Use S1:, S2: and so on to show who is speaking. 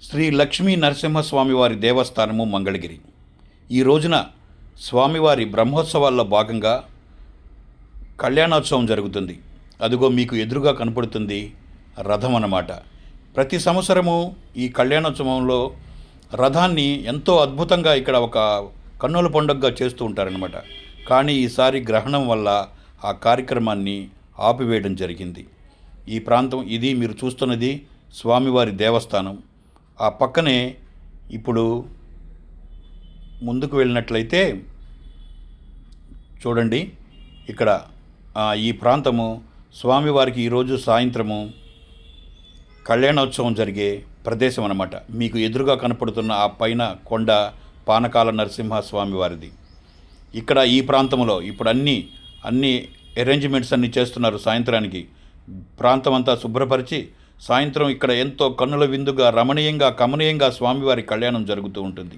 S1: శ్రీ లక్ష్మీ నరసింహస్వామివారి దేవస్థానము మంగళగిరి. ఈ రోజున స్వామివారి బ్రహ్మోత్సవాల్లో భాగంగా కళ్యాణోత్సవం జరుగుతుంది. అదిగో మీకు ఎదురుగా కనపడుతుంది రథం అన్నమాట. ప్రతి సంవత్సరము ఈ కళ్యాణోత్సవంలో రథాన్ని ఎంతో అద్భుతంగా ఇక్కడ ఒక కన్నుల పండుగగా చేస్తూ ఉంటారనమాట. కానీ ఈసారి గ్రహణం వల్ల ఆ కార్యక్రమాన్ని ఆపివేయడం జరిగింది. ఈ ప్రాంతం ఇది మీరు చూస్తున్నది స్వామివారి దేవస్థానం. ఆ పక్కనే ఇప్పుడు ముందుకు వెళ్ళినట్లయితే చూడండి, ఇక్కడ ఈ ప్రాంతము స్వామివారికి ఈరోజు సాయంత్రము కళ్యాణోత్సవం జరిగే ప్రదేశం అన్నమాట. మీకు ఎదురుగా కనపడుతున్న ఆ పైన కొండ పానకాల నరసింహ స్వామివారిది. ఇక్కడ ఈ ప్రాంతంలో ఇప్పుడు అన్ని అరేంజ్మెంట్స్ అన్నీ చేస్తున్నారు. సాయంత్రానికి ప్రాంతం అంతా శుభ్రపరిచి సాయంత్రం ఇక్కడ ఎంతో కన్నుల విందుగా రమణీయంగా కమనీయంగా స్వామివారి కళ్యాణం జరుగుతూ ఉంటుంది.